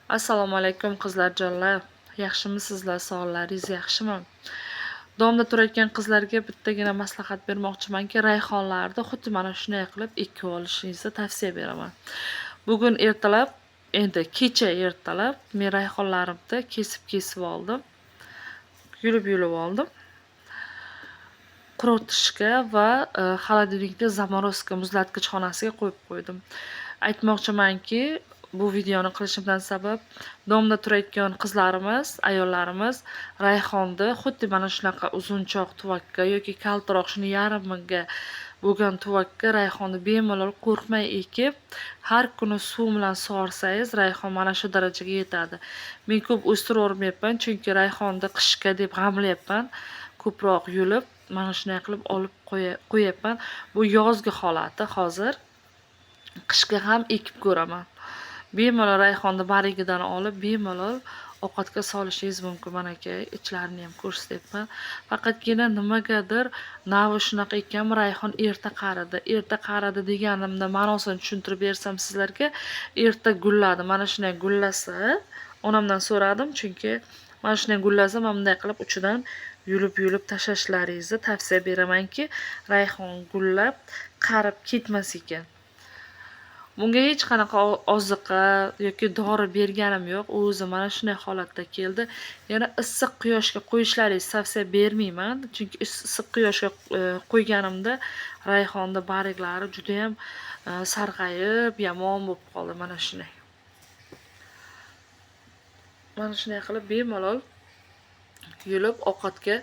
Assalomu alaykum qizlarjonlar. Yaxshimisizlar? Sog'liklaringiz yaxshimi? Domda turayotgan qizlarga bittagina maslahat bermoqchimanki, rayhonlarni xuddi mana shunday qilib ekib olishingizni tavsiya beraman. Bugun ertalab, endi kecha ertalab men rayhonlarimni kesib oldim. Yulib oldim. Quritishga va xolodilnikda zamorozka muzlatgich xonasiga qo'yib qo'ydim. Aytmoqchimanki, bu videoni qilishimdan sabab domda turayotgan qizlarimiz, ayollarimiz rayhonni xuddi mana shunaqa uzunchoq tuvakka yoki kaltaroq shuni yarmiga bo'lgan tuvakka rayhonni bemalol qo'rqmay ekib, har kuni suv bilan sug'orsangiz rayhon mana shu darajaga yetadi. Men ko'p o'stiravermayapman, chunki rayhonni qishga deb g'amlayapman. Ko'proq yulib, mana shunday qilib olib qo'yapman. Bu yozgi holati hozir. Qishga ham ekib ko'raman. Bemalol rayhonni barigidan olib, bemalol ovqatga solishingiz mumkin. Mana aka, ichlarini ham ko'rsatyapman. Faqatgina nimagadir navi shunaqa ekan, rayhon erta qaridi. Erta qaridi deganimda ma'nosini tushuntirib bersam sizlarga, erta gulladi. Mana shunday gullasa, onamdan so'radim, chunki mana shunday gullasa, mana bunday qilib uchidan yulib tashlashlaringizni tavsiya beramanki, rayhon gullab, qarib ketmas ekan. Bunga hech qanaqa oziqa yoki dori berganim yo'q. O'zi mana shunday holatda keldi. Yana issiq quyoshga qo'yishlaringizni tavsiya bermayman, chunki issiq quyoshga qo'yganimda rayhonni bariklari juda ham sarg'ayib, yomon bo'lib qoldi. Mana shunday. Mana shunday qilib bemalol yulib ovqatga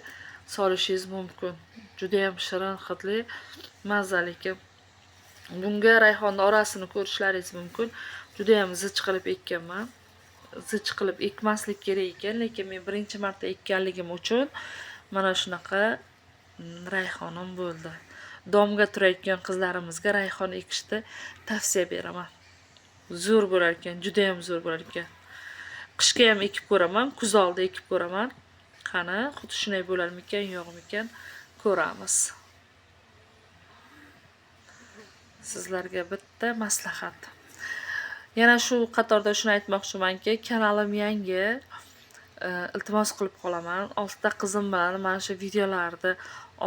solishingiz mumkin. Juda ham shirin, hidli, mazali ekan. Bunga rayhonni orasini ko'rishlaringiz mumkin. Juda ham zich qilib ekkanman. Zich qilib ekmaslik kerak ekan, lekin men birinchi marta ekkanligim uchun mana shunaqa rayhonim bo'ldi. Domga turayotgan qizlarimizga rayhon ekishni tavsiya beraman. Zo'r bo'lar ekan, juda ham zo'r bo'lar ekan. Qishga ham ekib ko'raman, kuz oldi ekib ko'raman. Qani, xuddi shunday bo'larmikan, yo'qmikan ko'ramiz. Sizlarga bitta maslahat. Yana shu qatorda shuni aytmoqchimanki, kanalim yangi. Iltimos qilib qolaman. 6 ta qizim bilan mana shu videolarni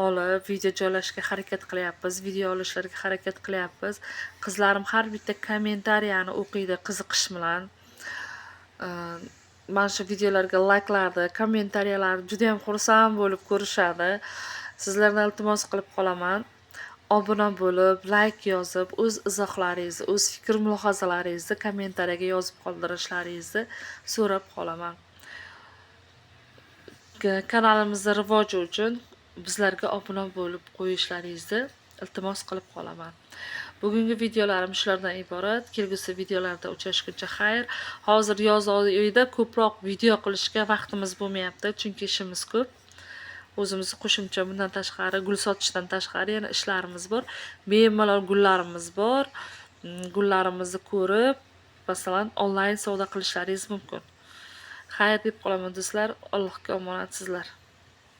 olib, video joylashga harakat qilyapmiz, video olishlarga harakat qilyapmiz. Qizlarim har bitta kommentariyani o'qiydi qiziqish bilan. Mana shu videolarga layklarni, kommentariyalarni juda ham xursand bo'lib ko'rishadi. Sizlardan iltimos qilib qolaman. Obuna bo'lib, like yozib, o'z izohlaringizni, o'z fikr mulohazalaringizni kommentariyaga yozib qoldirishlaringizni so'rab qolaman. Kanalimizda rivoji uchun bizlarga obuna bo'lib qo'yishlaringizni iltimos qilib qolaman. Bugungi videolarim shulardan iborat. Kelgusi videolarda uchrashguncha xayr. Hozir yoz oyida ko'proq video qilishga vaqtimiz bo'lmayapti, chunki ishimiz ko'p. O'zimizni qo'shimcha bundan tashqari, gul sotishdan tashqari yana ishlarimiz bor. Bemalol gullarimiz bor. Gullarimizni ko'rib, masalan, onlayn savdo qilishlaringiz mumkin. Xayr deb qolaman do'stlar. Allohga omonatsizlar.